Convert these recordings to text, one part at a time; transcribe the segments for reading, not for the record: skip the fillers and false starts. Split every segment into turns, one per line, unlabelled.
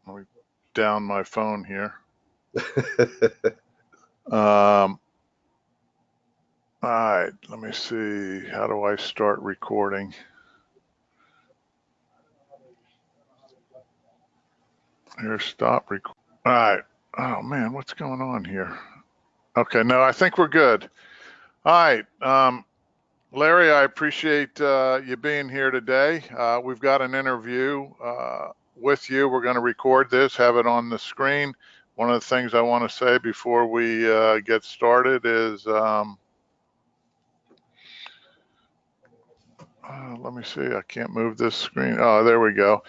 Let me down my phone here. All right, let me see. How do I start recording? Here, stop recording. All right. Oh man, what's going on here? Okay, no, I think we're good. All right, Larry, I appreciate you being here today. We've got an interview with you. We're going to record this, have it on the screen. One of the things I want to say before we get started is, let me see, I can't move this screen. Oh, there we go.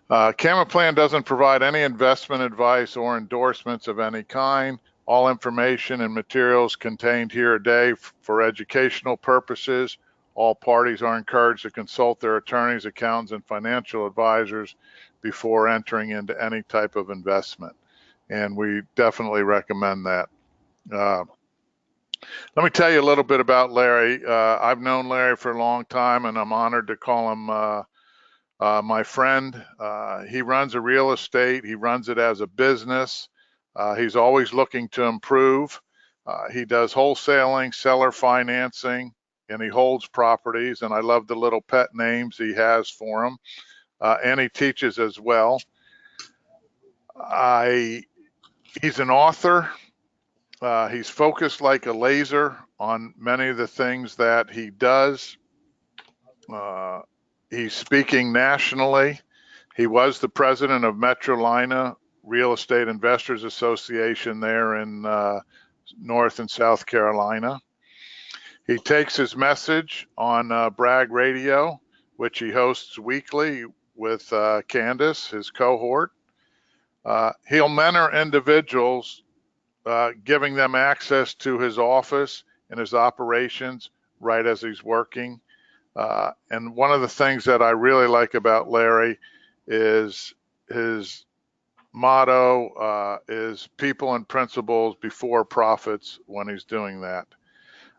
CamaPlan doesn't provide any investment advice or endorsements of any kind. All information and materials contained here today for educational purposes. All parties are encouraged to consult their attorneys, accountants, and financial advisors before entering into any type of investment. And we definitely recommend that. Let me tell you a little bit about Larry. I've known Larry for a long time, and I'm honored to call him my friend. He runs a real estate. He runs it as a business. He's always looking to improve. He does wholesaling, seller financing, and he holds properties. And I love the little pet names he has for them. And he teaches as well. He's an author. He's focused like a laser on many of the things that he does. He's speaking nationally. He was the president of Metrolina Real Estate Investors Association there in North and South Carolina. He takes his message on Bragg Radio, which he hosts weekly with Kandas, his cohort. He'll mentor individuals, giving them access to his office and his operations right as he's working. And one of the things that I really like about Larry is his motto is people and principles before profits when he's doing that.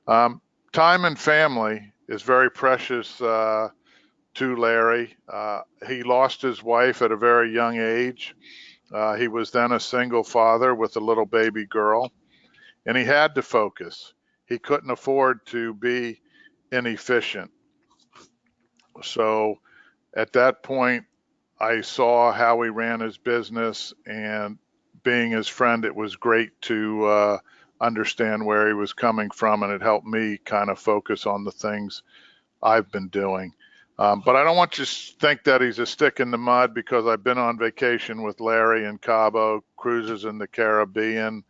Time and family is very precious to Larry. He lost his wife at a very young age. He was then a single father with a little baby girl, and he had to focus. He couldn't afford to be inefficient. So at that point, I saw how he ran his business, and being his friend, it was great to understand where he was coming from, and it helped me kind of focus on the things I've been doing. But I don't want you to think that he's a stick in the mud, because I've been on vacation with Larry in Cabo, cruises in the Caribbean.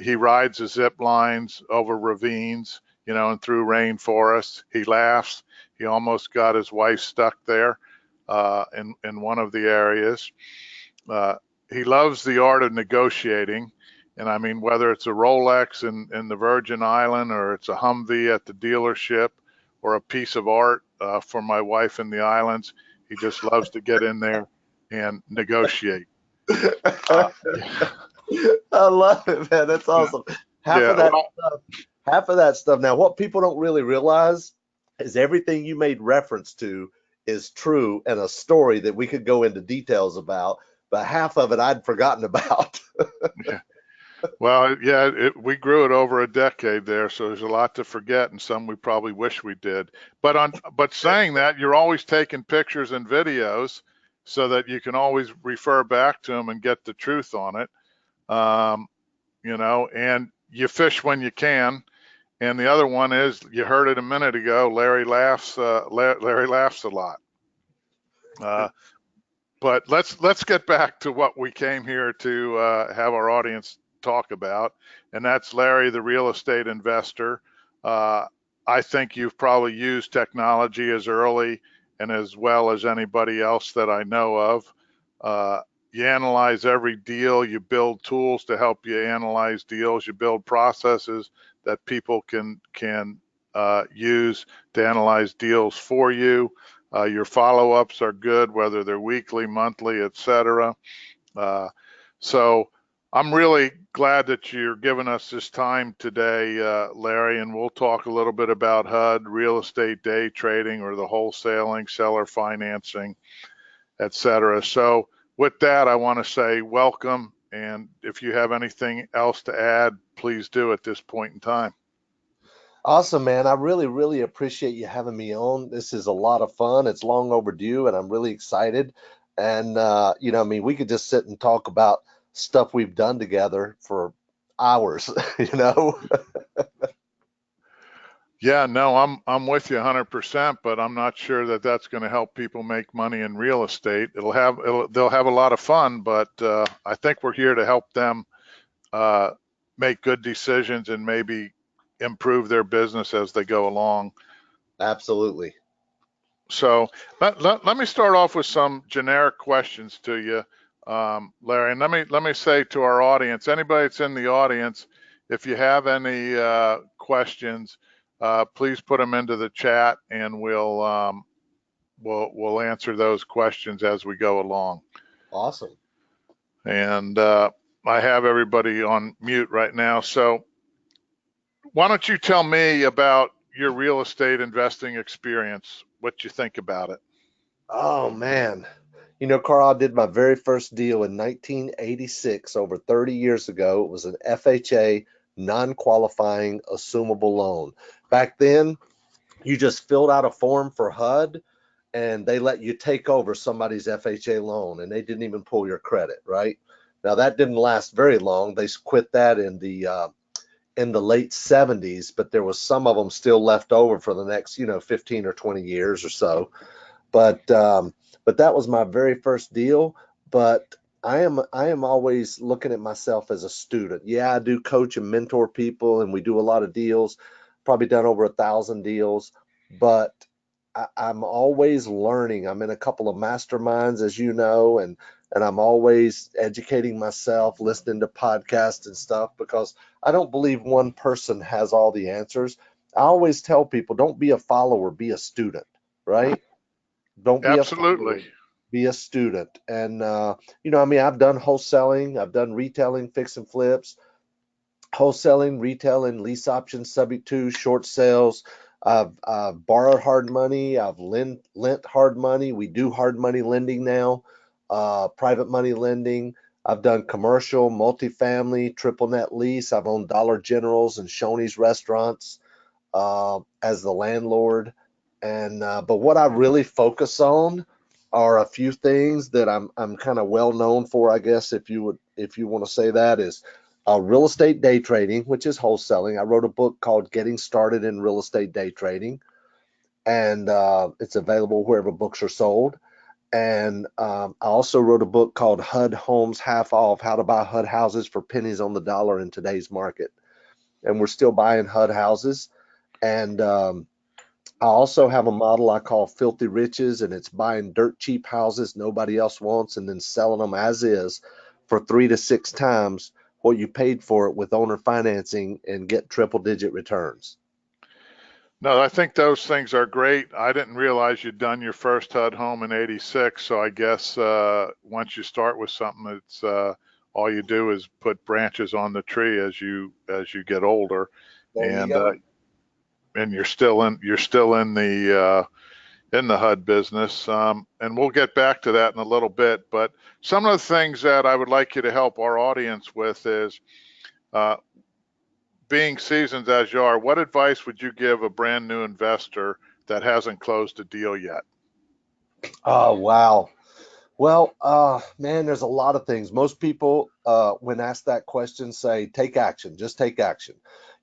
He rides the zip lines over ravines, and through rainforests. He laughs. He almost got his wife stuck there in one of the areas. He loves the art of negotiating. And I mean, whether it's a Rolex in the Virgin Island, or it's a Humvee at the dealership, or a piece of art for my wife in the islands, he just loves to get in there and negotiate.
I love it, man. That's awesome. Half of that stuff. Now, what people don't really realize is everything you made reference to is true, and a story that we could go into details about, but half of it I'd forgotten about.
Yeah. Well, yeah, we grew it over a decade there, so there's a lot to forget, and some we probably wish we did. But saying that, you're always taking pictures and videos so that you can always refer back to them and get the truth on it. And you fish when you can. And the other one is, you heard it a minute ago, Larry laughs. Larry laughs a lot. But let's get back to what we came here to have our audience talk about, and that's Larry, the real estate investor. I think you've probably used technology as early and as well as anybody else that I know of. You analyze every deal, you build tools to help you analyze deals, you build processes that people can use to analyze deals for you. Your follow-ups are good, whether they're weekly, monthly, etc. So I'm really glad that you're giving us this time today, Larry, and we'll talk a little bit about HUD, real estate day trading, or the wholesaling, seller financing, etc. So with that, I want to say welcome. And if you have anything else to add, please do at this point in time.
Awesome, man. I really, really appreciate you having me on. This is a lot of fun. It's long overdue, and I'm really excited. And I mean, we could just sit and talk about stuff we've done together for hours, you know.
Yeah, no, I'm with you 100%, but I'm not sure that that's going to help people make money in real estate. They'll have a lot of fun, but I think we're here to help them make good decisions and maybe improve their business as they go along.
Absolutely.
So let me start off with some generic questions to you, Larry. And let me say to our audience, anybody that's in the audience, if you have any questions, please put them into the chat, and we'll answer those questions as we go along.
Awesome.
And I have everybody on mute right now. So why don't you tell me about your real estate investing experience, what you think about it?
Oh man. You know, Carl, I did my very first deal in 1986, over 30 years ago. It was an FHA non-qualifying assumable loan. Back then, you just filled out a form for HUD and they let you take over somebody's FHA loan and they didn't even pull your credit, right? Now that didn't last very long. They quit that in the late 70s, but there was some of them still left over for the next, 15 or 20 years or so. But that was my very first deal. But I am always looking at myself as a student. Yeah, I do coach and mentor people, and we do a lot of deals. Probably done over 1,000 deals, but I'm always learning. I'm in a couple of masterminds, as you know, and I'm always educating myself, listening to podcasts and stuff because I don't believe one person has all the answers. I always tell people, don't be a follower, be a student, right? Don't be a follower,
Absolutely.
be a student. And I mean, I've done wholesaling, I've done retailing, fix and flips, wholesaling, retailing, lease options, subject to short sales. I've borrowed hard money. I've lent hard money. We do hard money lending now, private money lending. I've done commercial, multifamily, triple net lease. I've owned Dollar Generals and Shoney's restaurants as the landlord. And but what I really focus on are a few things that I'm kind of well known for, I guess, if you want to say that is real estate day trading, which is wholesaling. I wrote a book called Getting Started in Real Estate Day Trading, and it's available wherever books are sold. And I also wrote a book called HUD Homes Half Off: How to Buy HUD Houses for Pennies on the Dollar in Today's Market. And we're still buying HUD houses. And I also have a model I call Filthy Riches, and it's buying dirt cheap houses nobody else wants and then selling them as is for 3 to 6 times what you paid for it with owner financing and get triple digit returns.
No, I think those things are great. I didn't realize you'd done your first HUD home in '86, so I guess once you start with something, it's all you do is put branches on the tree as you get older,
There you
and
go.
and you're still in the HUD business, and we'll get back to that in a little bit. But some of the things that I would like you to help our audience with is uh, being seasoned as you are, what advice would you give a brand new investor that hasn't closed a deal yet?
Oh, wow. Well, man, there's a lot of things. Most people, when asked that question, say, take action, just take action.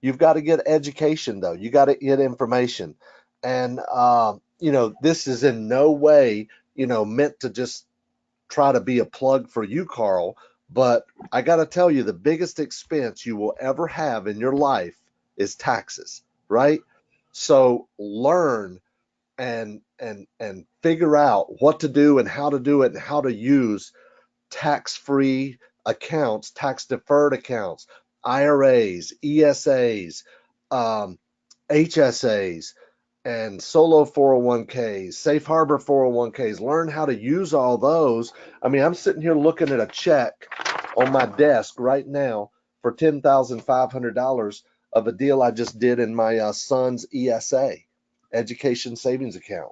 You've got to get education, though. You got to get information. And, this is in no way, meant to just try to be a plug for you, Carl. But I got to tell you, the biggest expense you will ever have in your life is taxes, right? So learn and figure out what to do and how to do it and how to use tax-free accounts, tax-deferred accounts, IRAs, ESAs, um, HSAs, and solo 401ks, safe harbor 401ks. Learn how to use all those. I mean, I'm sitting here looking at a check on my desk right now for $10,500 of a deal I just did in my son's ESA, education savings account.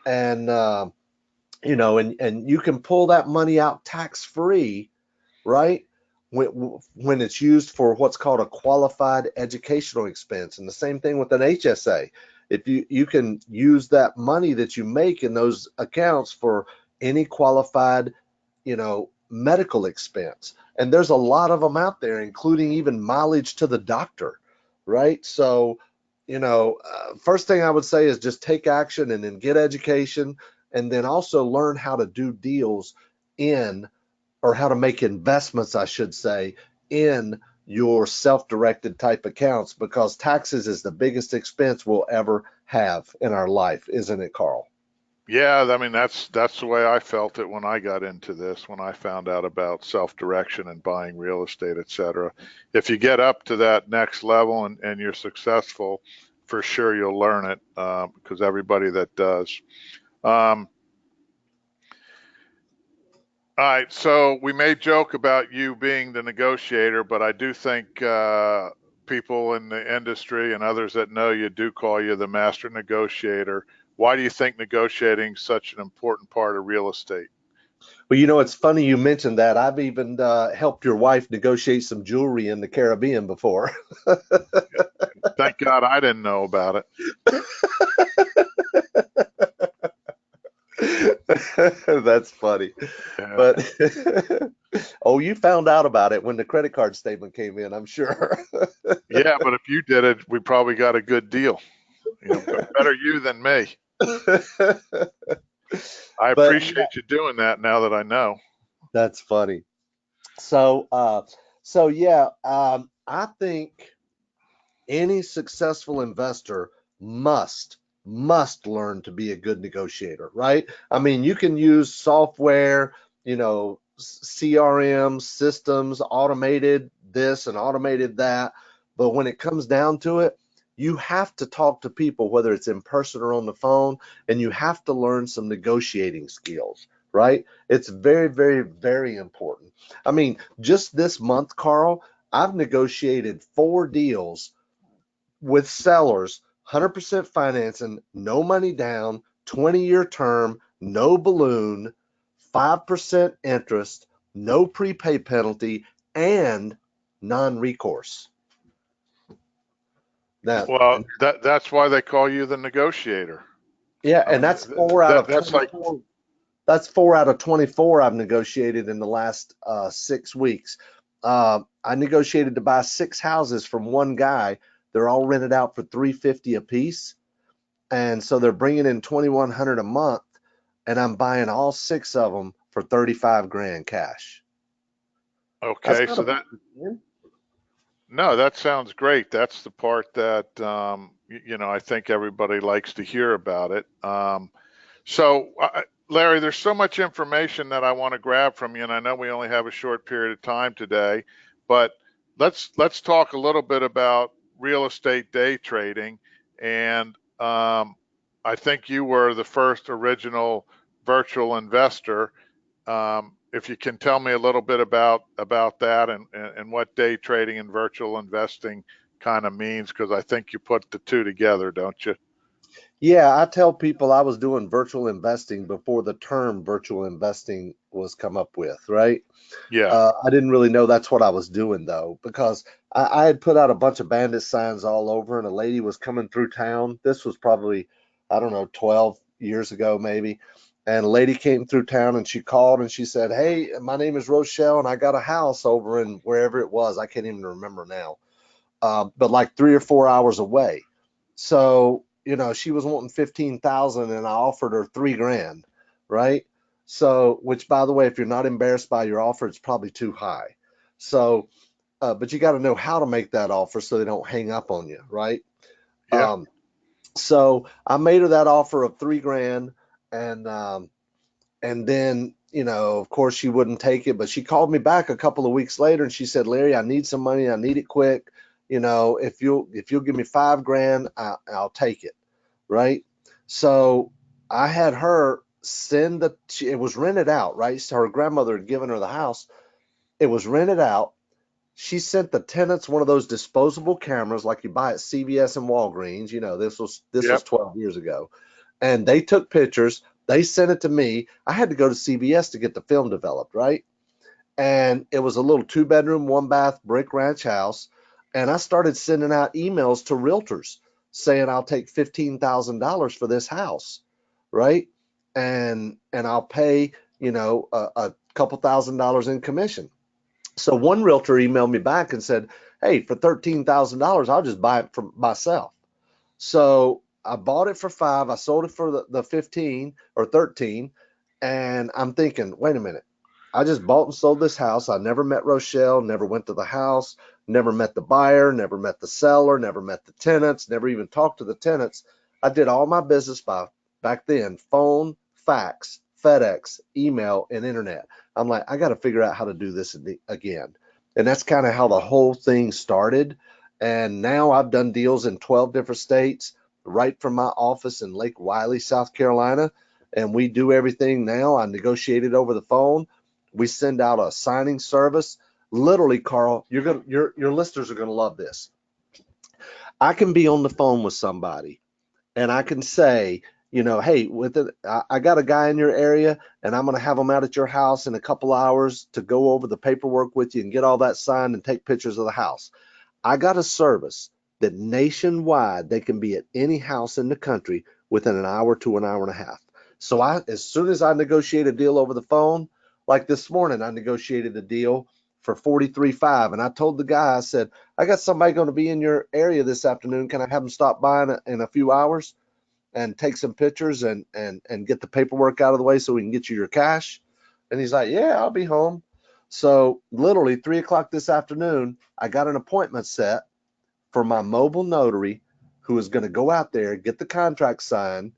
And and you can pull that money out tax free, right? When it's used for what's called a qualified educational expense. And the same thing with an HSA. If you can use that money that you make in those accounts for any qualified, medical expense. And there's a lot of them out there, including even mileage to the doctor, right? So, first thing I would say is just take action and then get education, and then also learn how to do deals in, or how to make investments, I should say, in your self-directed type accounts, because taxes is the biggest expense we'll ever have in our life, isn't it, Carl?
Yeah, I mean that's the way I felt it when I got into this, when I found out about self-direction and buying real estate, et cetera. If you get up to that next level and you're successful, for sure you'll learn it, because everybody that does. Um, all right, so we may joke about you being the negotiator, but I do think people in the industry and others that know you do call you the master negotiator. Why do you think negotiating is such an important part of real estate?
Well, it's funny you mentioned that. I've even helped your wife negotiate some jewelry in the Caribbean before.
Thank God I didn't know about it.
That's funny.
Yeah.
But oh, you found out about it when the credit card statement came in, I'm sure.
Yeah, but if you did it, we probably got a good deal. Better you than me. I
But yeah,
appreciate you doing that now that I know.
that's funny. So yeah, I think any successful investor must learn to be a good negotiator, right? I mean, you can use software, CRM systems, automated this and automated that, but when it comes down to it, you have to talk to people, whether it's in person or on the phone, and you have to learn some negotiating skills, right? It's very, very, very important. I mean, just this month, Carl, I've negotiated 4 deals with sellers, 100% financing, no money down, 20-year term, no balloon, 5% interest, no prepay penalty, and non-recourse. Now,
Well, that's why they call you the negotiator.
yeah,
I
and
mean,
that's four out of
that's like,
24. That's 4 out of 24 I've negotiated in the last 6 weeks. I negotiated to buy 6 houses from one guy. They're all rented out for $350 a piece, and so they're bringing in 2,100 a month, and I'm buying all 6 of them for 35 grand cash. That's
okay,
not a
so
bad
that,
deal.
no, that sounds great. That's the part that, I think everybody likes to hear about it. So, Larry, there's so much information that I want to grab from you, and I know we only have a short period of time today, but let's talk a little bit about real estate day trading. And I think you were the first original virtual investor. If you can tell me a little bit about that and what day trading and virtual investing kind of means, because I think you put the two together, don't you?
Yeah, I tell people I was doing virtual investing before the term virtual investing was come up with, right?
Yeah.
I didn't really know that's what I was doing though, because I had put out a bunch of bandit signs all over, and a lady was coming through town. This was probably, I don't know, 12 years ago maybe. And a lady came through town and she called and she said, "Hey, my name is Rochelle and I got a house over in wherever it was. I can't even remember now, but like 3 or 4 hours away." So, she was wanting 15,000 and I offered her 3 grand, right? So, which by the way, if you're not embarrassed by your offer, it's probably too high. So, but you got to know how to make that offer so they don't hang up on you, right?
Yeah.
Um, so I made her that offer of 3 grand, and then, of course she wouldn't take it, but she called me back a couple of weeks later and she said, "Larry, I need some money. I need it quick. If you'll give me 5 grand, I'll take it." Right. So I had her send it was rented out, right? So her grandmother had given her the house. It was rented out. She sent the tenants one of those disposable cameras like you buy at CVS and Walgreens. This was
Yep.
12 years ago. And they took pictures. They sent it to me. I had to go to CVS to get the film developed, right? And it was a little 2-bedroom, 1-bath brick ranch house. And I started sending out emails to realtors saying I'll take $15,000 for this house, right? And I'll pay, a couple $1,000s in commission. So one realtor emailed me back and said, "Hey, for $13,000, I'll just buy it for myself." So I bought it for 5. I sold it for the 15 or 13. And I'm thinking, wait a minute. I just bought and sold this house. I never met Rochelle, never went to the house, never met the buyer, never met the seller, never met the tenants, never even talked to the tenants. I did all my business by back then phone, fax, FedEx, email, and internet. I'm like, I got to figure out how to do this again. And that's kind of how the whole thing started. And now I've done deals in 12 different states, right from my office in Lake Wiley, South Carolina. And we do everything now. I negotiated over the phone. We send out a signing service. Literally, Carl, your listeners are gonna love this. I can be on the phone with somebody and I can say, hey, I got a guy in your area and I'm gonna have him out at your house in a couple hours to go over the paperwork with you and get all that signed and take pictures of the house. I got a service that nationwide they can be at any house in the country within an hour to an hour and a half. So as soon as I negotiate a deal over the phone, like this morning, I negotiated a deal for 43.5, and I told the guy, I said, I got somebody going to be in your area this afternoon. Can I have them stop by in a few hours and take some pictures and get the paperwork out of the way so we can get you your cash? And he's like, yeah, I'll be home. So literally 3 o'clock this afternoon, I got an appointment set for my mobile notary who is going to go out there, get the contract signed,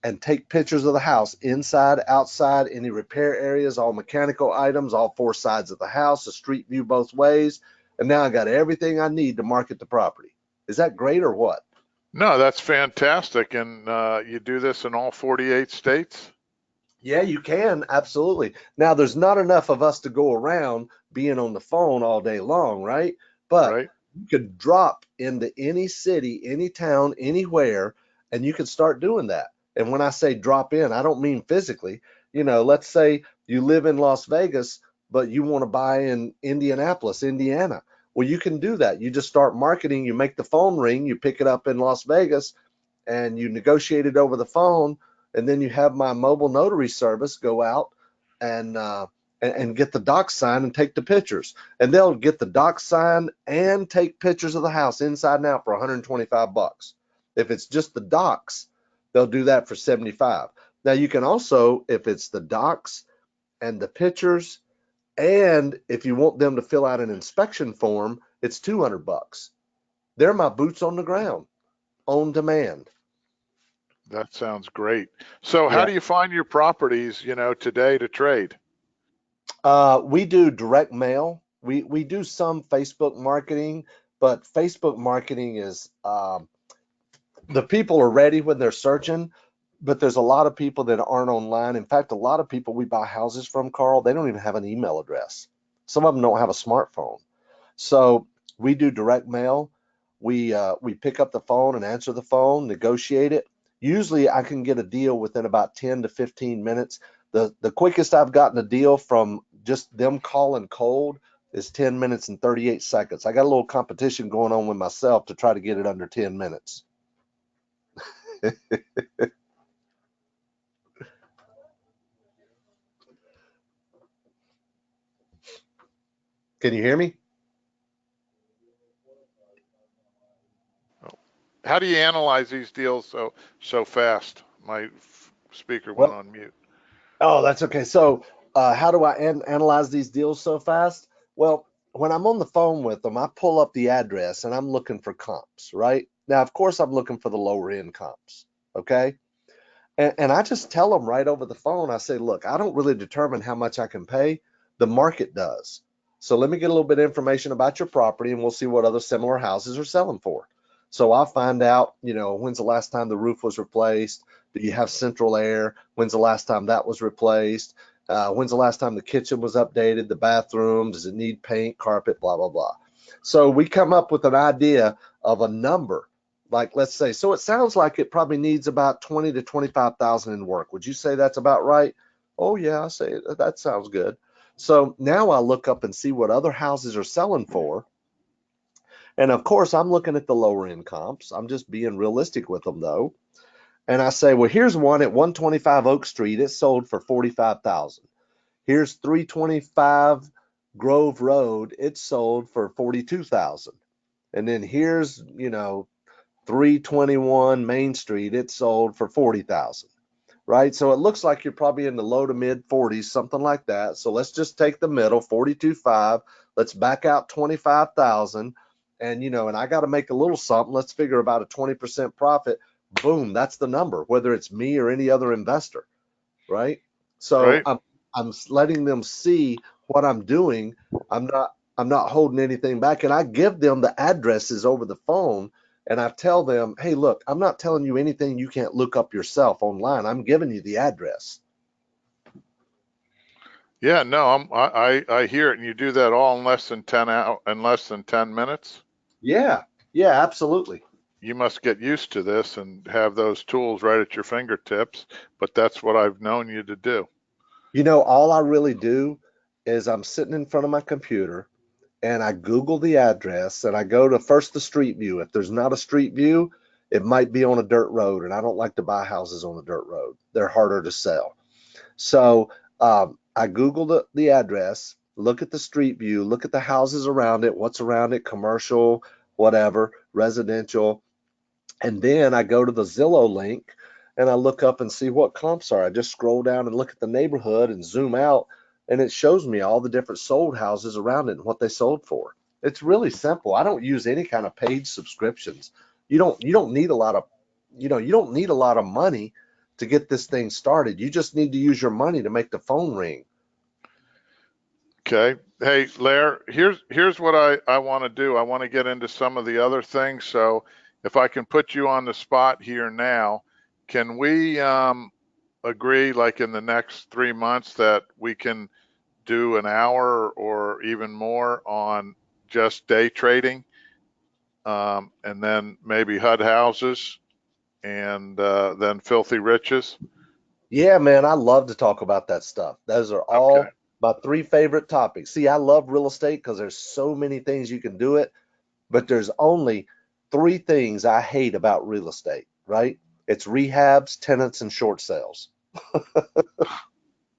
and take pictures of the house inside, outside, any repair areas, all mechanical items, all 4 sides of the house, a street view both ways. And now I got everything I need to market the property. Is that great or what?
No, that's fantastic. And you do this in all 48 states?
Yeah, you can. Absolutely. Now, there's not enough of us to go around being on the phone all day long, right? But
Right.
you could drop into any city, any town, anywhere, and you could start doing that. And when I say drop in, I don't mean physically. Let's say you live in Las Vegas, but you want to buy in Indianapolis, Indiana. Well, you can do that. You just start marketing, you make the phone ring, you pick it up in Las Vegas, and you negotiate it over the phone, and then you have my mobile notary service go out and get the doc signed and take the pictures. And they'll get the doc signed and take pictures of the house inside and out for 125 bucks. If it's just the docs, they'll do that for 75. Now you can also, if it's the docs and the pictures, and if you want them to fill out an inspection form, it's 200 bucks. They're my boots on the ground, on demand.
That sounds great. So how
Yeah.
do you find your properties, today to trade?
We do direct mail. We do some Facebook marketing, but Facebook marketing is the people are ready when they're searching, but there's a lot of people that aren't online. In fact, a lot of people we buy houses from, Carl, they don't even have an email address. Some of them don't have a smartphone. So we do direct mail. We pick up the phone and answer the phone, negotiate it. Usually I can get a deal within about 10 to 15 minutes. The quickest I've gotten a deal from just them calling cold is 10 minutes and 38 seconds. I got a little competition going on with myself to try to get it under 10 minutes. Can you hear me?
How do you analyze these deals so fast? My speaker went
Well,
on mute.
oh, that's okay. So, how do I analyze these deals so fast? Well, when I'm on the phone with them, I pull up the address and I'm looking for comps, right? Now, of course, I'm looking for the lower end comps, okay? And I just tell them right over the phone, I say, look, I don't really determine how much I can pay. The market does. So let me get a little bit of information about your property and we'll see what other similar houses are selling for. So I'll find out, when's the last time the roof was replaced? Do you have central air? When's the last time that was replaced? When's the last time the kitchen was updated? The bathroom, does it need paint, carpet, blah, blah, blah. So we come up with an idea of a number like let's say, so it sounds like it probably needs about 20 to 25,000 in work. Would you say that's about right? Oh yeah, I say that sounds good. So now I look up and see what other houses are selling for. And of course, I'm looking at the lower end comps. I'm just being realistic with them though. And I say, well, here's one at 125 Oak Street. It sold for 45,000. Here's 325 Grove Road. It sold for 42,000. And then here's, 321 Main Street. It sold for 40,000. Right? So it looks like you're probably in the low to mid 40s, something like that. So let's just take the middle, 42.5. Let's back out 25,000. And, and I got to make a little something. Let's figure about a 20% profit. Boom, that's the number, whether it's me or any other investor. Right? So
Right.
I'm letting them see what I'm doing. I'm not holding anything back. And I give them the addresses over the phone. And I tell them, hey, look, I'm not telling you anything you can't look up yourself online. I'm giving you the address.
Yeah, no, I hear it, and you do that all in less than 10 minutes.
Yeah, yeah, absolutely.
You must get used to this and have those tools right at your fingertips, but that's what I've known you to do.
All I really do is I'm sitting in front of my computer and I Google the address and I go to first the street view. If there's not a street view, it might be on a dirt road, and I don't like to buy houses on a dirt road. They're harder to sell. So I Google the address, look at the street view, look at the houses around it, what's around it, commercial, whatever, residential. And then I go to the Zillow link and I look up and see what comps are. I just scroll down and look at the neighborhood and zoom out, and it shows me all the different sold houses around it and what they sold for. It's really simple. I don't use any kind of paid subscriptions. You don't need a lot of you don't need a lot of money to get this thing started. You just need to use your money to make the phone ring.
Okay. Hey, Lair, here's what I want to do. I want to get into some of the other things. So if I can put you on the spot here now, can we agree, like in the next 3 months, that we can do an hour or even more on just day trading, and then maybe HUD houses, and then filthy riches?
Yeah, man, I love to talk about that stuff. Those are
Okay.
all my three favorite topics. See, I love real estate because there's so many things you can do it, but there's only three things I hate about real estate, right? It's rehabs, tenants, and short sales.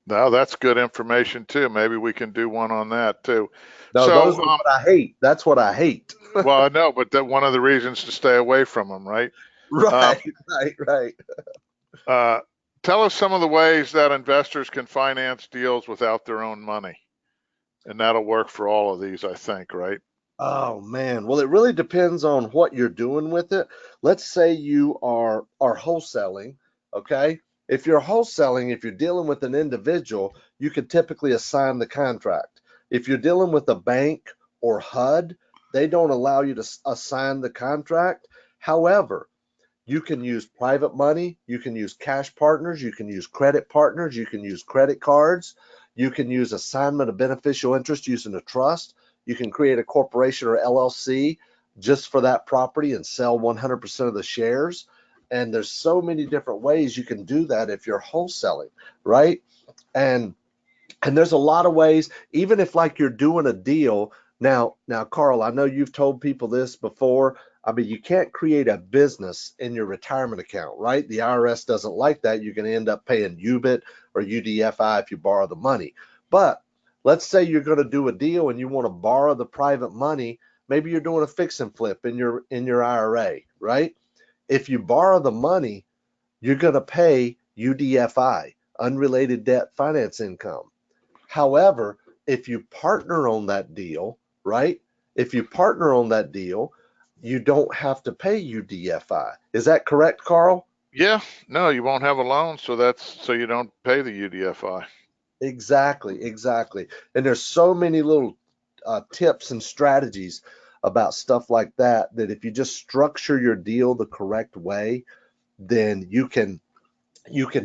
Now that's good information too. Maybe we can do one on that too.
No,
So,
those are what I hate. That's what I hate.
well, I know, but that one of the reasons to stay away from them, right? Um,
Right, right, right.
uh, Tell us some of the ways that investors can finance deals without their own money, and that'll work for all of these, I think, right?
Oh man. Well, it really depends on what you're doing with it. Let's say you are wholesaling, okay? If you're wholesaling, if you're dealing with an individual, you could typically assign the contract. If you're dealing with a bank or HUD, they don't allow you to assign the contract. However, you can use private money, you can use cash partners, you can use credit partners, you can use credit cards, you can use assignment of beneficial interest using a trust. You can create a corporation or LLC just for that property and sell 100% of the shares. And there's so many different ways you can do that if you're wholesaling, right? And there's a lot of ways, even if like you're doing a deal. Now, Carl, I know you've told people this before. I mean, you can't create a business in your retirement account, right? The IRS doesn't like that. You're going to end up paying UBIT or UDFI if you borrow the money. But let's say you're going to do a deal and you want to borrow the private money. Maybe you're doing a fix and flip in your IRA, right? If you borrow the money, you're going to pay UDFI, unrelated debt finance income. However, if you partner on that deal, right? If you partner on that deal, you don't have to pay UDFI. Is that correct, Carl?
Yeah, no, you won't have a loan, so you don't pay the UDFI.
Exactly, exactly. And there's so many little tips and strategies about stuff like that that if you just structure your deal the correct way, then you can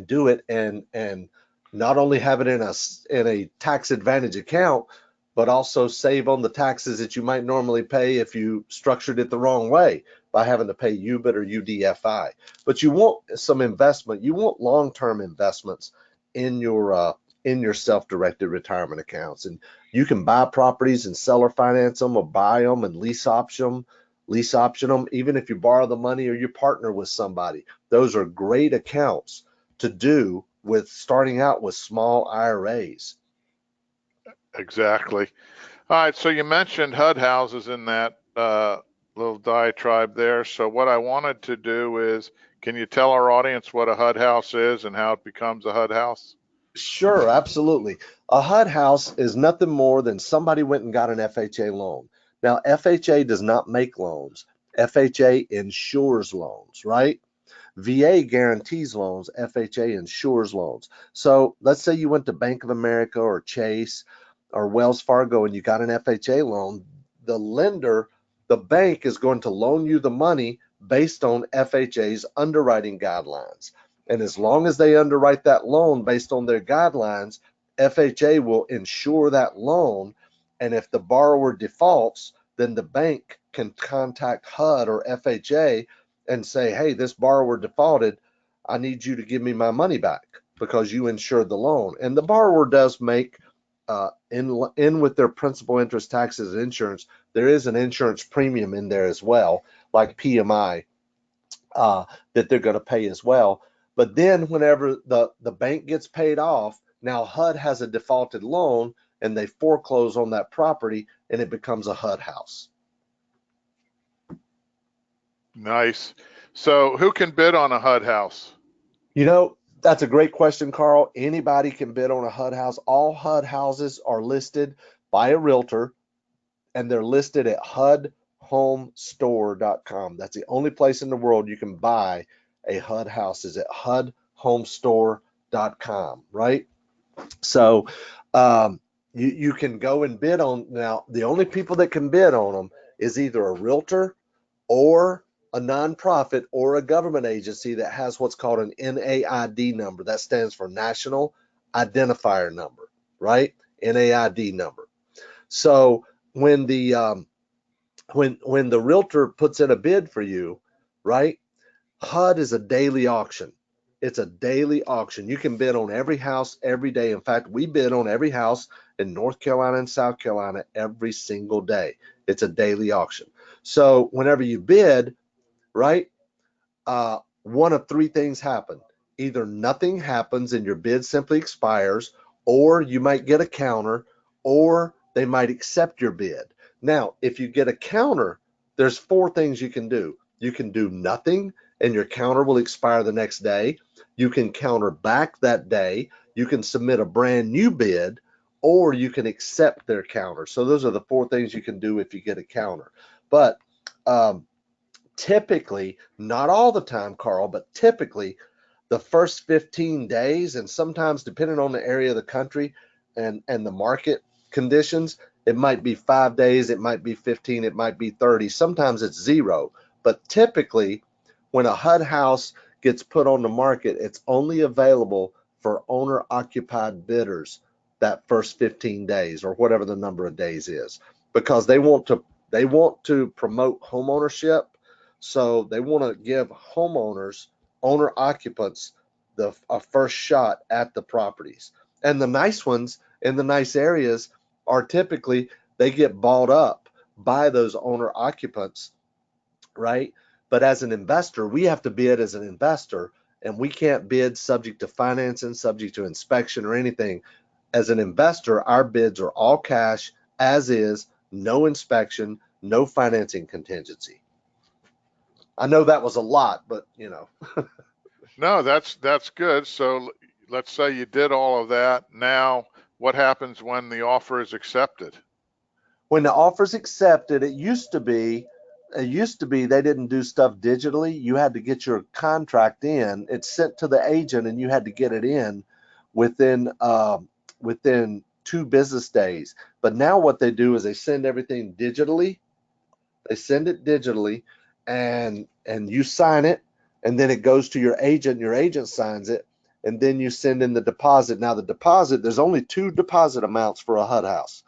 do it and not only have it in a tax advantage account, but also save on the taxes that you might normally pay if you structured it the wrong way by having to pay UBIT or UDFI. But you want some investment. You want long-term investments in your self-directed retirement accounts, and you can buy properties and seller finance them, or buy them and lease option them. Even if you borrow the money or you partner with somebody, those are great accounts to do with starting out with small IRAs.
Exactly. All right, so you mentioned HUD houses in that little diatribe there. So what I wanted to do is, can you tell our audience what a HUD house is and how it becomes a HUD house?
Sure, absolutely. A HUD house is nothing more than somebody went and got an FHA loan. Now, FHA does not make loans. FHA insures loans, right? VA guarantees loans, FHA insures loans. So let's say you went to Bank of America or Chase or Wells Fargo and you got an FHA loan. The lender, the bank, is going to loan you the money based on FHA's underwriting guidelines. And as long as they underwrite that loan based on their guidelines, FHA will insure that loan. And if the borrower defaults, then the bank can contact HUD or FHA and say, hey, this borrower defaulted. I need you to give me my money back because you insured the loan. And the borrower does make, in with their principal, interest, taxes, and insurance, there is an insurance premium in there as well, like PMI, that they're going to pay as well. But then whenever the bank gets paid off, now HUD has a defaulted loan and they foreclose on that property and it becomes a HUD house.
Nice. So who can bid on a HUD house?
You know, that's a great question, Carl. Anybody can bid on a HUD house. All HUD houses are listed by a realtor, and they're listed at HUDHomestore.com. That's the only place in the world you can buy a HUD house, is at HUDHomestore.com, right? So you can go and bid on. Now, the only people that can bid on them is either a realtor or a nonprofit or a government agency that has what's called an NAID number. That stands for National Identifier Number, right? NAID number. So when the when the realtor puts in a bid for you, right? HUD is a daily auction. It's a daily auction. You can bid on every house every day. In fact, we bid on every house in North Carolina and South Carolina every single day. It's a daily auction. So whenever you bid, right, one of three things happen. Either nothing happens and your bid simply expires, or you might get a counter, or they might accept your bid. Now, if you get a counter, there's four things you can do. You can do nothing and your counter will expire the next day. You can counter back that day. You can submit a brand new bid, or you can accept their counter. So those are the four things you can do if you get a counter. But typically, not all the time, Carl, but typically the first 15 days, and sometimes depending on the area of the country and the market conditions, it might be 5 days, it might be 15, it might be 30, sometimes it's 0. But typically, when a HUD house gets put on the market, it's only available for owner-occupied bidders that first 15 days, or whatever the number of days is, because they want to promote home ownership. So they want to give homeowners, owner occupants, a first shot at the properties. And the nice ones in the nice areas are typically, they get bought up by those owner occupants, right? But as an investor, we have to bid as an investor, and we can't bid subject to financing, subject to inspection or anything. As an investor, our bids are all cash, as is, no inspection, no financing contingency. I know that was a lot, but you know.
No, that's good. So let's say you did all of that. Now, what happens when the offer is accepted?
When the offer's accepted, it used to be they didn't do stuff digitally. You had to get your contract in. It's sent to the agent, and you had to get it in within 2 business days. But now what they do is they send everything digitally. They send it digitally, and you sign it, and then it goes to your agent. Your agent signs it, and then you send in the deposit. Now the deposit, there's only 2 deposit amounts for a HUD house.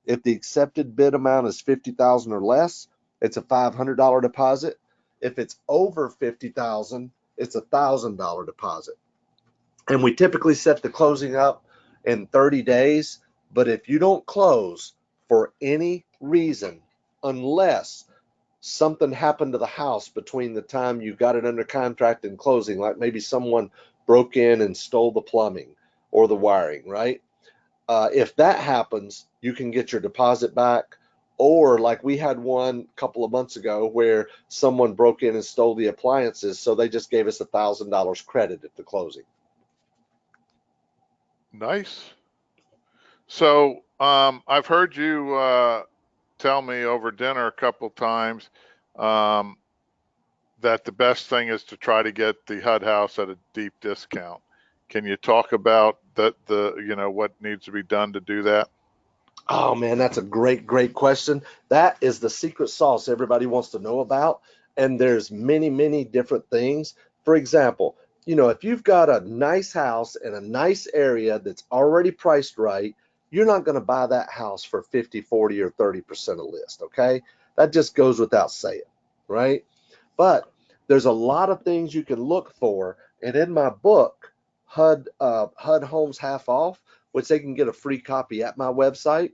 If the accepted bid amount is $50,000 or less, it's a $500 deposit. If it's over 50,000, it's $1,000 deposit. And we typically set the closing up in 30 days. But if you don't close for any reason, unless something happened to the house between the time you got it under contract and closing, like maybe someone broke in and stole the plumbing or the wiring, right? If that happens, you can get your deposit back. Or like we had one a couple of months ago where someone broke in and stole the appliances, so they just gave us $1,000 credit at the closing.
Nice. So I've heard you tell me over dinner a couple times that the best thing is to try to get the HUD house at a deep discount. Can you talk about what needs to be done to do that?
Oh man, that's a great question. That is the secret sauce everybody wants to know about. And there's many different things. For example, if you've got a nice house in a nice area that's already priced right, you're not going to buy that house for 50, 40, or 30% of list, okay? That just goes without saying, right? But there's a lot of things you can look for. And in my book, HUD Homes Half Off, which they can get a free copy at my website.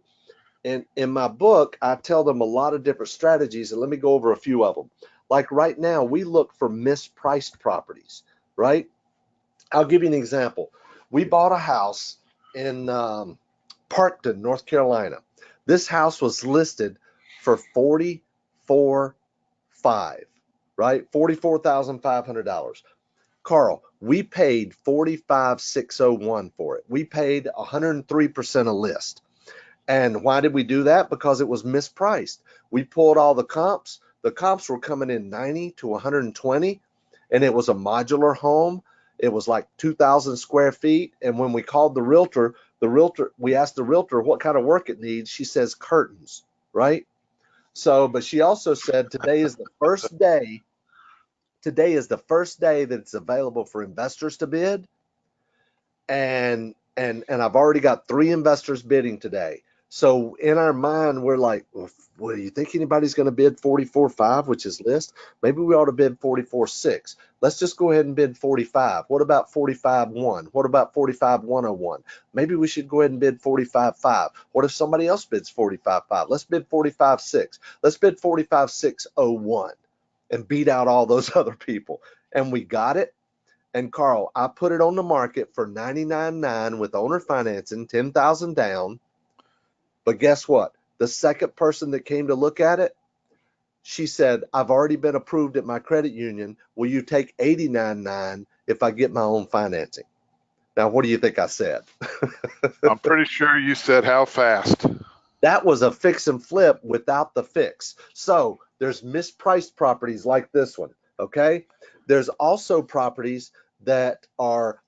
And in my book, I tell them a lot of different strategies, and let me go over a few of them. Like right now, we look for mispriced properties, right? I'll give you an example. We bought a house in Parkton, North Carolina. This house was listed for $44,500, right? $44,500. Carl, we paid $45,601 for it. We paid 103% of list. And why did we do that? Because it was mispriced. We pulled all the comps. The comps were coming in 90 to 120, and it was a modular home. It was like 2,000 square feet. And when we called the realtor, we asked the realtor what kind of work it needs. She says curtains, right? So, but she also said today is the first day. Today is the first day that it's available for investors to bid. And I've already got 3 investors bidding today. So in our mind, we're like, well, do you think anybody's going to bid 44.5, which is list? Maybe we ought to bid 44.6. Let's just go ahead and bid 45. What about 45.1? What about 45.101? Maybe we should go ahead and bid 45.5. What if somebody else bids 45.5? Let's bid 45.6. Let's bid 45.601 and beat out all those other people. And we got it. And Carl, I put it on the market for $99,900 with owner financing, $10,000 down. But guess what? The second person that came to look at it, she said, I've already been approved at my credit union. Will you take $89,900 if I get my own financing? Now, what do you think I said?
I'm pretty sure you said how fast.
That was a fix and flip without the fix. So there's mispriced properties like this one, okay? There's also properties that are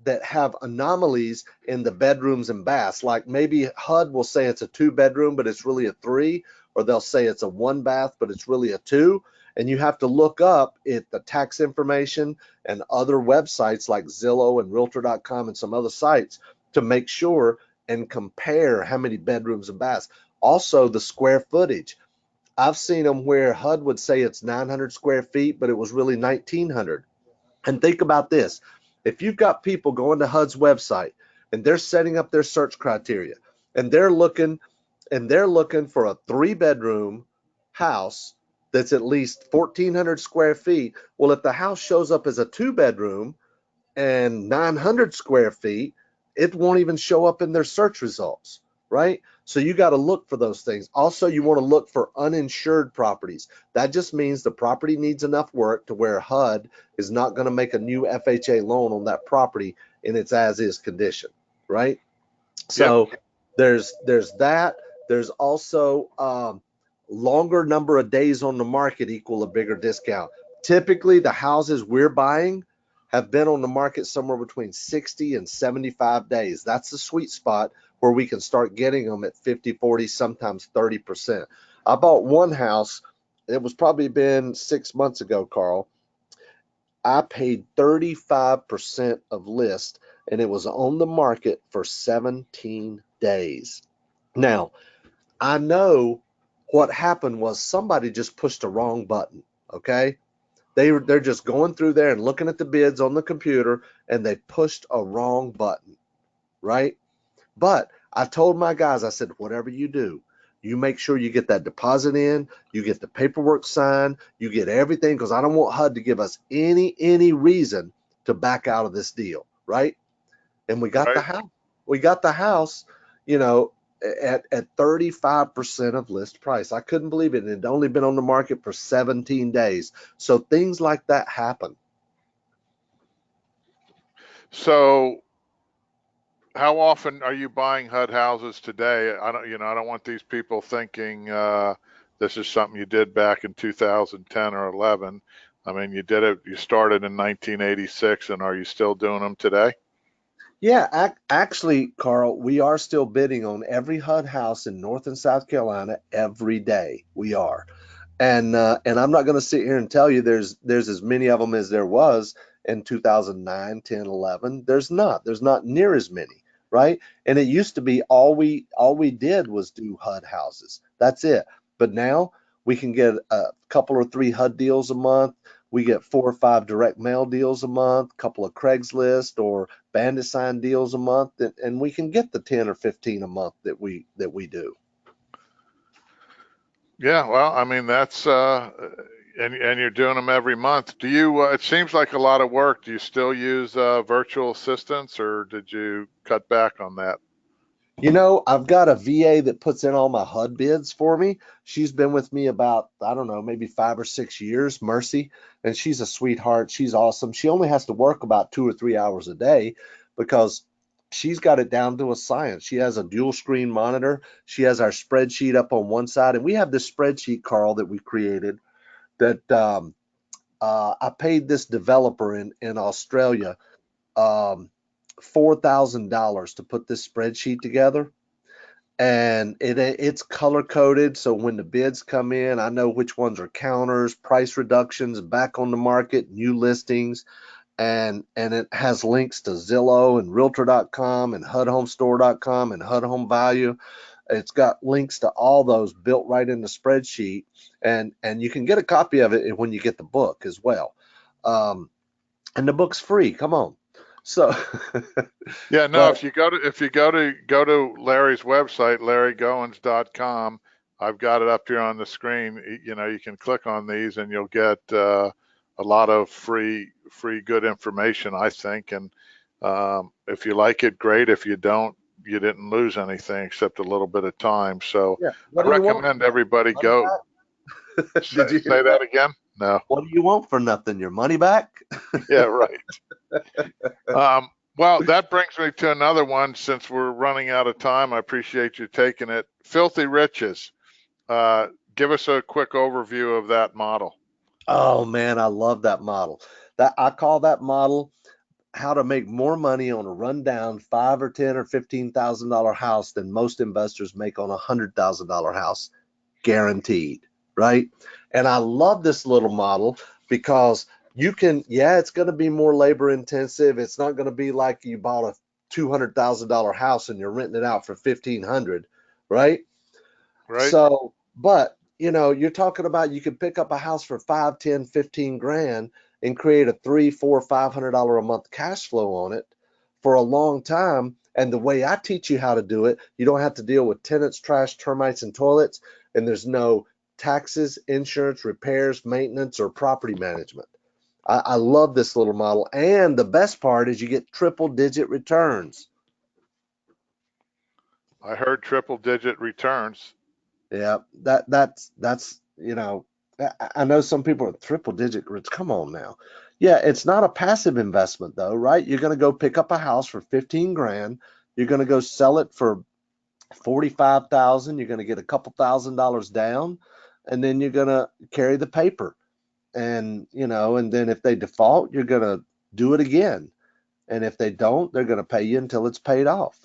that have anomalies in the bedrooms and baths. Like maybe HUD will say it's a 2-bedroom, but it's really a 3, or they'll say it's a 1-bath, but it's really a 2. And you have to look up at the tax information and other websites like Zillow and Realtor.com and some other sites to make sure and compare how many bedrooms and baths. Also, the square footage. I've seen them where HUD would say it's 900 square feet, but it was really 1,900. And think about this. If you've got people going to HUD's website and they're setting up their search criteria and they're looking for a 3-bedroom house that's at least 1,400 square feet. Well, if the house shows up as a 2-bedroom and 900 square feet, it won't even show up in their search results, right? So you got to look for those things. Also, you want to look for uninsured properties. That just means the property needs enough work to where HUD is not going to make a new FHA loan on that property in its as-is condition, right? So there's that. There's also longer number of days on the market equal a bigger discount. Typically, the houses we're buying have been on the market somewhere between 60 and 75 days. That's the sweet spot where we can start getting them at 50, 40, sometimes 30%. I bought one house. It was probably been 6 months ago, Carl. I paid 35% of list, and it was on the market for 17 days. Now, I know What happened was somebody just pushed the wrong button, okay? They're just going through there and looking at the bids on the computer, and they pushed a wrong button, right? But I told my guys, I said, whatever you do, you make sure you get that deposit in, you get the paperwork signed, you get everything, because I don't want HUD to give us any reason to back out of this deal, right? And we got the
Right.
house. We got the house, you know, at 35% of list price. I couldn't believe it. It had only been on the market for 17 days. So things like that happen.
So how often are you buying HUD houses today? I don't want these people thinking this is something you did back in 2010 or 11. I mean, you started in 1986, and are you still doing them today?
Yeah, actually, Carl, we are still bidding on every HUD house in North and South Carolina every day. We are. And I'm not going to sit here and tell you there's as many of them as there was in 2009, 10, 11. There's not near as many, right? And it used to be all we did was do HUD houses. That's it. But now we can get a couple or three HUD deals a month. We get 4 or 5 direct mail deals a month, a couple of Craigslist or bandit sign deals a month, and we can get the 10 or 15 a month that we do.
Yeah, well, I mean that's and you're doing them every month. Do you? It seems like a lot of work. Do you still use virtual assistants, or did you cut back on that?
I've got a VA that puts in all my HUD bids for me. She's been with me about, I don't know, maybe 5 or 6 years, Mercy, and she's a sweetheart. She's awesome. She only has to work about 2 or 3 hours a day because she's got it down to a science. She has a dual screen monitor. She has our spreadsheet up on one side, and we have this spreadsheet, Carl, that we created that I paid this developer in Australia um, $4,000 to put this spreadsheet together, and it's color coded. So when the bids come in, I know which ones are counters, price reductions, back on the market, new listings, and it has links to Zillow and Realtor.com and HUDHomeStore.com and HUD Home Value. It's got links to all those built right in the spreadsheet, and you can get a copy of it when you get the book as well. Um, and the book's free. Come on. So,
Yeah, no.
but
If you go to Larry's website, LarryGoins.com, I've got it up here on the screen. You can click on these, and you'll get a lot of free good information, I think. And if you like it, great. If you don't, you didn't lose anything except a little bit of time. So
yeah,
I
what do you want?
recommend everybody
Money
go.
back?
Say,
Did you
say
hear
that
that?
again? No.
What do you want for nothing? Your money back?
Yeah, right. Well, that brings me to another one. Since we're running out of time, I appreciate you taking it. Filthy Riches. Uh, Give us a quick overview of that model.
Oh man, I love that model. That I call that model how to make more money on a rundown 5 or 10 or 15 thousand dollar house than most investors make on $100,000 house, guaranteed, right? And I love this little model because yeah, it's going to be more labor intensive. It's not going to be like you bought a $200,000 house and you're renting it out for 1,500, right?
Right?
So, but you're talking about you could pick up a house for 5, 10, 15 grand and create a 3, 4, $500 a month cash flow on it for a long time. And the way I teach you how to do it, you don't have to deal with tenants, trash, termites, and toilets, and there's no taxes, insurance, repairs, maintenance, or property management. I love this little model, and the best part is you get triple digit returns.
I heard triple digit returns.
Yeah, that's I know some people are triple digit rates. Come on now. Yeah, it's not a passive investment though, right? You're going to go pick up a house for 15 grand. You're going to go sell it for 45,000. You're going to get a couple $1,000s down, and then you're going to carry the paper. And then if they default, you're going to do it again. And if they don't, they're going to pay you until it's paid off.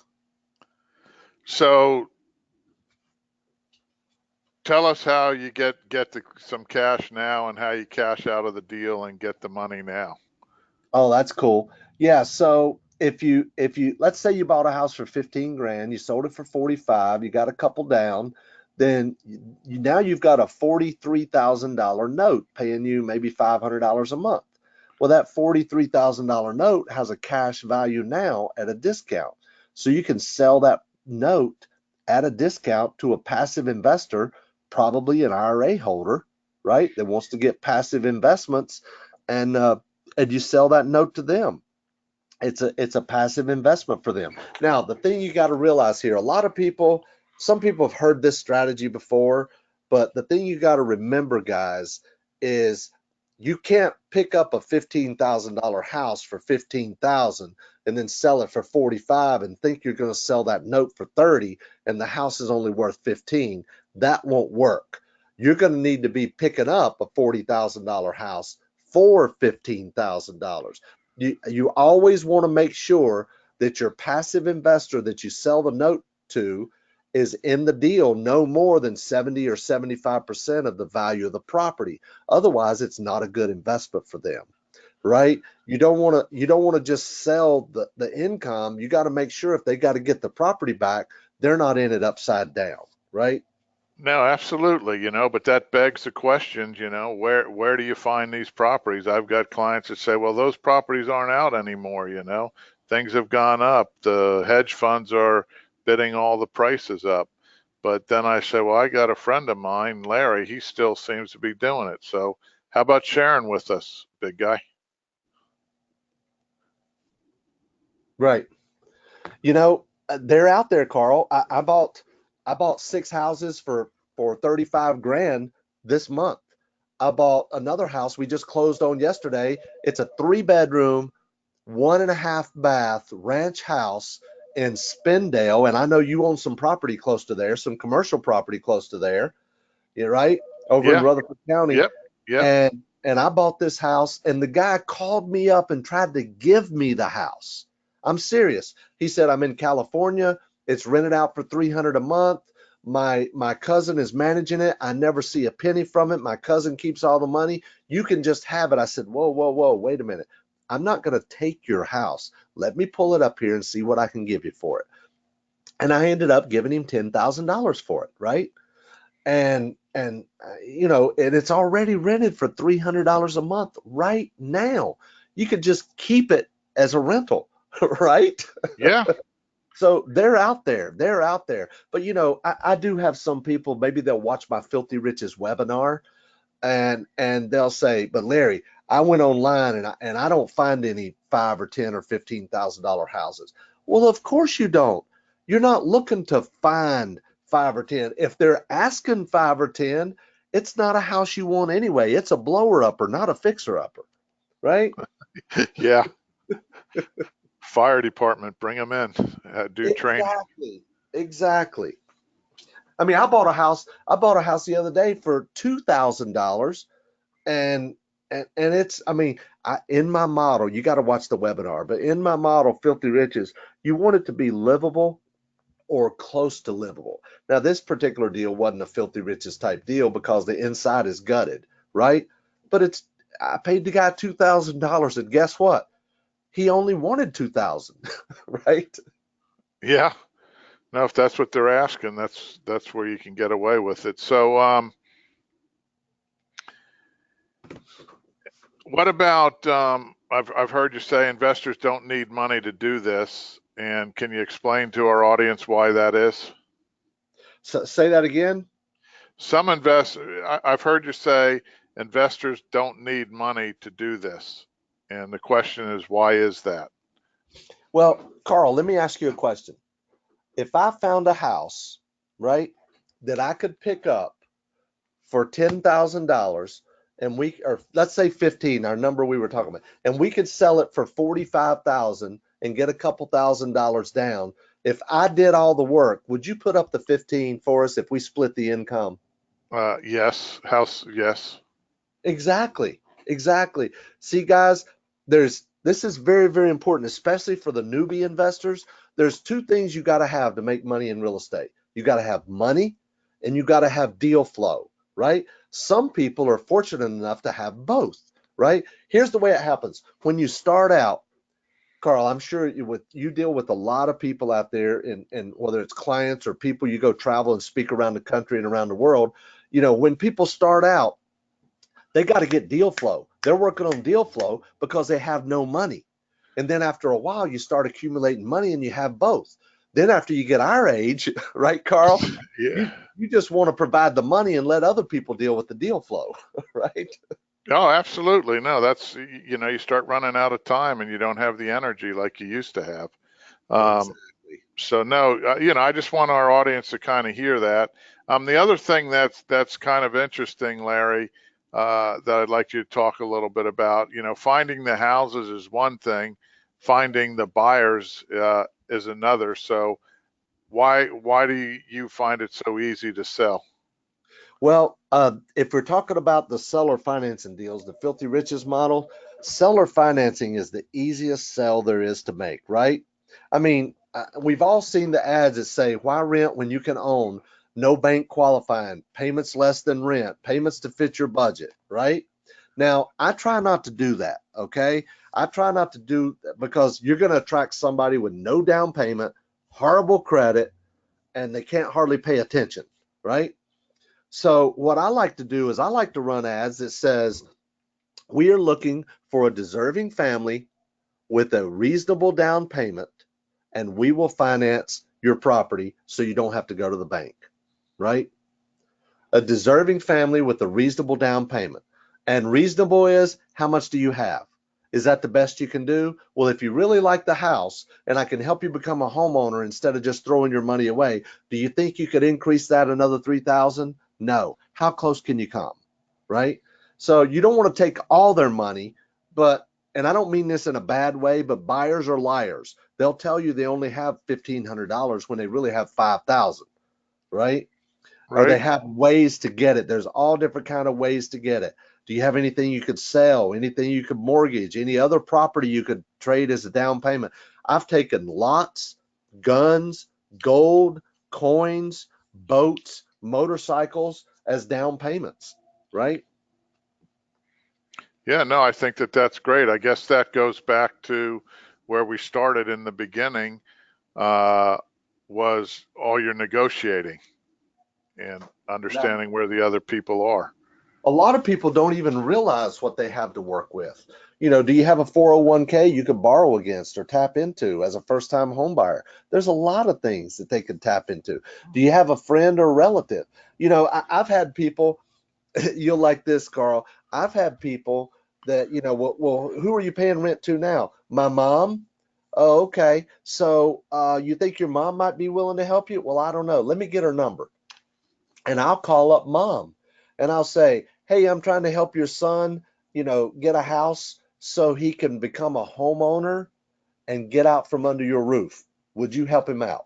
So tell us how you some cash now and how you cash out of the deal and get the money now.
Oh, that's cool. Yeah, so if you let's say you bought a house for 15 grand, you sold it for 45, you got a couple down, then now you've got a $43,000 note paying you maybe $500 a month. Well, that $43,000 note has a cash value now at a discount. So you can sell that note at a discount to a passive investor, probably an IRA holder, right, that wants to get passive investments, and you sell that note to them. It's a passive investment for them. Now, the thing you got to realize here, a lot of people, some people have heard this strategy before, but the thing you got to remember, guys, is you can't pick up a $15,000 house for $15,000 and then sell it for 45 and think you're going to sell that note for 30 and the house is only worth 15. That won't work. You're going to need to be picking up a $40,000 house for $15,000. You always want to make sure that your passive investor that you sell the note to is in the deal no more than 70 or 75% of the value of the property. Otherwise, it's not a good investment for them, right? You don't want to just sell the income. You got to make sure if they got to get the property back, they're not in it upside down, right?
No, absolutely, but that begs the question, where do you find these properties? I've got clients that say, well, those properties aren't out anymore, things have gone up. The hedge funds are bidding all the prices up. But then I say, well, I got a friend of mine, Larry, he still seems to be doing it. So how about sharing with us, big guy?
Right. They're out there, Carl. I bought 6 houses for 35 grand this month. I bought another house we just closed on yesterday. It's a 3-bedroom, 1.5 bath ranch house in Spindale, and I know you own some property close to there, some commercial property close to there. You're right, over in
Yeah.
Rutherford County.
Yep. Yep.
And I bought this house, and the guy called me up and tried to give me the house. I'm serious. He said, I'm in California. It's rented out for $300 a month. My cousin is managing it. I never see a penny from it. My cousin keeps all the money. You can just have it. I said, whoa, whoa, whoa, wait a minute. I'm not going to take your house. Let me pull it up here and see what I can give you for it. And I ended up giving him $10,000 for it, right? And and it's already rented for $300 a month right now. You could just keep it as a rental, right?
Yeah.
So they're out there. But I do have some people, maybe they'll watch my Filthy Riches webinar and they'll say, but Larry, I went online and I don't find any 5 or 10 or $15,000 houses. Well, of course you don't. You're not looking to find 5 or 10. If they're asking 5 or 10, it's not a house you want anyway. It's a blower upper, not a fixer upper, right?
Yeah. Fire department, bring them in, do training.
Exactly. I mean, I bought a house the other day for $2,000, and it's, I mean, in my model, you got to watch the webinar, but in my model, Filthy Riches, you want it to be livable or close to livable. Now, this particular deal wasn't a Filthy Riches type deal because the inside is gutted, right? But I paid the guy $2,000, and guess what? He only wanted 2,000, right?
Yeah. No, if that's what they're asking, that's where you can get away with it. So, what about, I've heard you say investors don't need money to do this, and can you explain to our audience why that is?
So say that again.
I've heard you say investors don't need money to do this, and the question is, why is that?
Well, Carl, let me ask you a question. If I found a house, right, that I could pick up for $10,000 and or let's say 15, our number we were talking about, and we could sell it for 45,000 and get a couple $1,000s down. If I did all the work, would you put up the 15 for us if we split the income?
Yes. Yes.
Exactly. See, guys, this is very, very important, especially for the newbie investors. There's 2 things you got to have to make money in real estate. You got to have money and you got to have deal flow, right? Some people are fortunate enough to have both, right? Here's the way it happens. When you start out, Carl, I'm sure you deal with a lot of people out there, and whether it's clients or people you go travel and speak around the country and around the world, when people start out, they got to get deal flow. They're working on deal flow because they have no money. And then after a while, you start accumulating money and you have both. Then after you get our age, right, Carl,
Yeah.
you just want to provide the money and let other people deal with the deal flow, right?
Oh, absolutely. No, that's, you start running out of time and you don't have the energy like you used to have.
Exactly.
So no, I just want our audience to kind of hear that. The other thing that's kind of interesting, Larry, that I'd like you to talk a little bit about, finding the houses is one thing, finding the buyers is another. So why do you find it so easy to sell?
Well, if we're talking about the seller financing deals, the filthy riches model, seller financing is the easiest sell there is to make, right? I mean, we've all seen the ads that say, why rent when you can own? No bank qualifying, payments less than rent, payments to fit your budget, right? Now, I try not to do that, okay? I try not to do because you're going to attract somebody with no down payment, horrible credit, and they can't hardly pay attention, right? So what I like to do is I like to run ads that says we are looking for a deserving family with a reasonable down payment, and we will finance your property so you don't have to go to the bank, right? A deserving family with a reasonable down payment. And reasonable is, how much do you have? Is that the best you can do? Well, if you really like the house and I can help you become a homeowner instead of just throwing your money away, do you think you could increase that another 3,000? No. How close can you come? Right? So you don't want to take all their money, but, and I don't mean this in a bad way, but buyers are liars. They'll tell you they only have $1,500 when they really have 5,000, right? Or they
Right?
have ways to get it. There's all different kind of ways to get it. Do you have anything you could sell, anything you could mortgage, any other property you could trade as a down payment? I've taken lots, guns, gold, coins, boats, motorcycles as down payments, right?
Yeah, no, I think that's great. I guess that goes back to where we started in the beginning, uh, was all your negotiating and understanding where the other people are.
A lot of people don't even realize what they have to work with. Do you have a 401k you could borrow against or tap into as a first time home buyer? There's a lot of things that they could tap into. Do you have a friend or relative? I've had people, you'll like this, Carl. I've had people that, well, who are you paying rent to now? My mom. Oh, okay. So you think your mom might be willing to help you? Well, I don't know. Let me get her number. And I'll call up mom and I'll say, hey, I'm trying to help your son, get a house so he can become a homeowner and get out from under your roof. Would you help him out?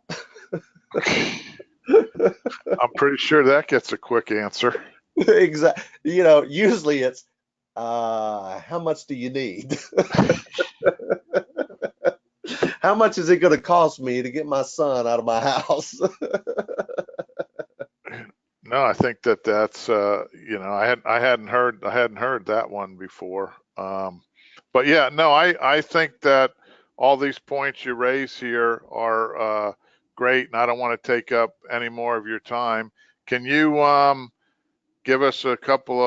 I'm pretty sure that gets a quick answer.
Exactly. Usually it's, how much do you need? How much is it going to cost me to get my son out of my house?
No, I think that's I hadn't heard that one before. But yeah, no, I think that all these points you raise here are great, and I don't want to take up any more of your time. Can you give us a couple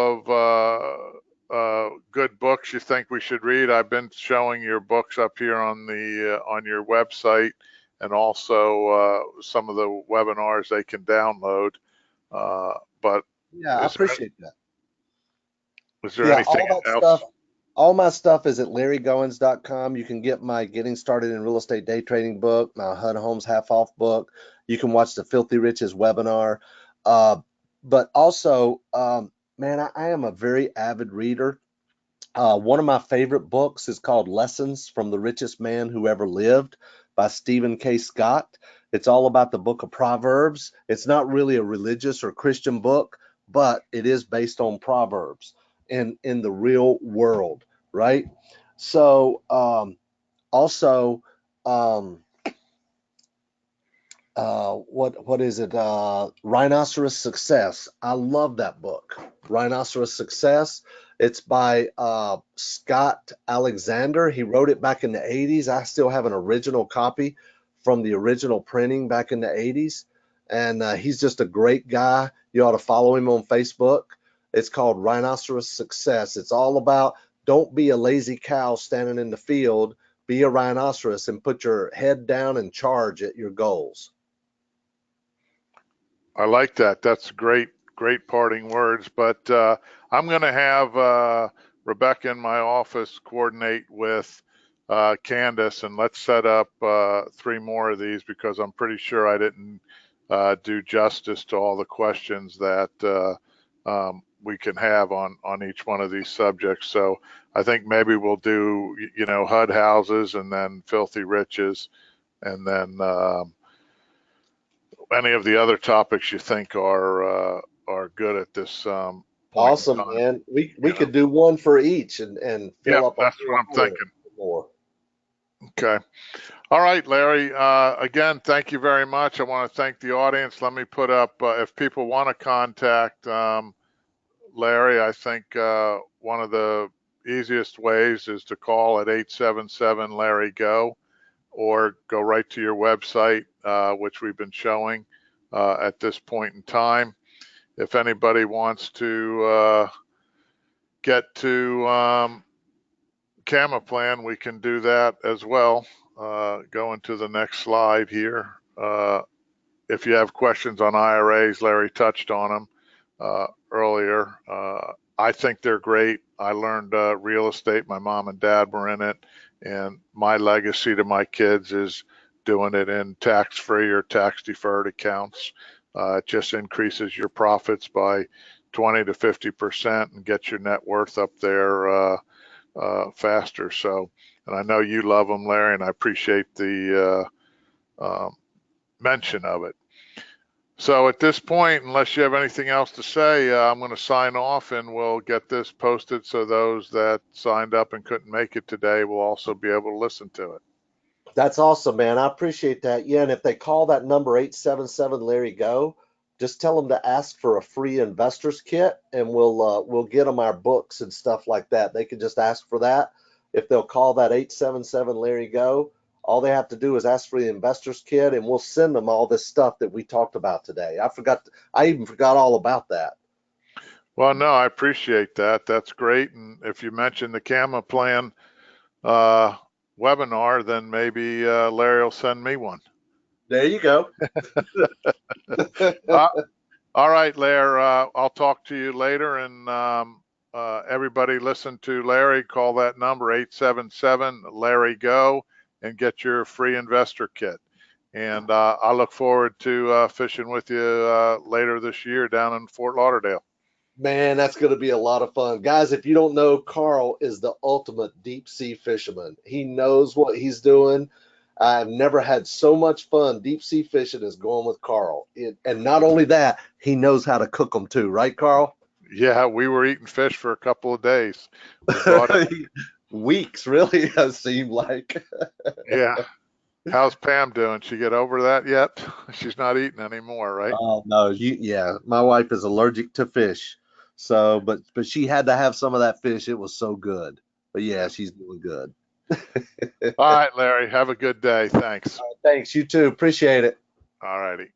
of good books you think we should read? I've been showing your books up here on your website, and also some of the webinars they can download. But
Yeah, I
is there
appreciate that.
is there
Yeah,
anything else?
all my stuff is at larrygoins.com. You can get my Getting Started in Real Estate Day Trading book, my HUD Homes Half Off book. You can watch the Filthy Riches webinar. Uh, but also, man, I am a very avid reader. One of my favorite books is called Lessons from the Richest Man Who Ever Lived by Stephen K. Scott. It's all about the book of Proverbs. It's not really a religious or Christian book, but it is based on Proverbs in the real world, right? So also, um, what is it? Rhinoceros Success. I love that book. Rhinoceros Success. It's by Scott Alexander. He wrote it back in the 80s. I still have an original copy from the original printing back in the 80s. And he's just a great guy. You ought to follow him on Facebook. It's called Rhinoceros Success. It's all about don't be a lazy cow standing in the field. Be a rhinoceros and put your head down and charge at your goals.
I like that. That's great parting words. But I'm going to have Rebecca in my office coordinate with Kandas, and let's set up 3 more of these, because I'm pretty sure I didn't do justice to all the questions that we can have on each one of these subjects. So I think maybe we'll do, HUD houses, and then filthy riches, and then any of the other topics you think are good at this point.
Awesome, man. We could do one for each and fill up.
That's what I'm thinking.
More.
Okay. All right, Larry. Again, thank you very much. I want to thank the audience. Let me put up, if people want to contact Larry, I think one of the easiest ways is to call at 877-LARRY-GO, or go right to your website, which we've been showing at this point in time. If anybody wants to get to CamaPlan, we can do that as well. Going to the next slide here. If you have questions on IRAs, Larry touched on them earlier. I think they're great. I learned real estate. My mom and dad were in it, and my legacy to my kids is doing it in tax-free or tax-deferred accounts. It just increases your profits by 20 to 50% and gets your net worth up there faster. So, and I know you love them, Larry, and I appreciate the mention of it. So at this point, unless you have anything else to say, I'm going to sign off, and we'll get this posted so those that signed up and couldn't make it today will also be able to listen to it.
That's awesome, man. I appreciate that. Yeah, and if they call that number 877-LARRY-GO, just tell them to ask for a free investors kit, and we'll get them our books and stuff like that. They can just ask for that. If they'll call that 877-LARRY-GO, all they have to do is ask for the investors kit, and we'll send them all this stuff that we talked about today. I even forgot all about that.
Well, no, I appreciate that. That's great. And if you mention the CamaPlan webinar, then maybe Larry will send me one.
There you go.
All right, Larry, I'll talk to you later, and everybody listen to Larry. Call that number 877-LARRY-GO and get your free investor kit. And I look forward to fishing with you later this year down in Fort Lauderdale.
Man, that's going to be a lot of fun. Guys, if you don't know, Carl is the ultimate deep sea fisherman. He knows what he's doing. I've never had so much fun deep sea fishing as going with Carl. And not only that, he knows how to cook them too, right, Carl?
Yeah, we were eating fish for a couple of days.
Weeks, really, it seemed like.
Yeah. How's Pam doing? She get over that yet? She's not eating anymore, right?
Oh no, yeah. My wife is allergic to fish, so but she had to have some of that fish. It was so good. But yeah, she's doing good.
All right, Larry. Have a good day. Thanks.
Thanks. You too. Appreciate it.
All righty.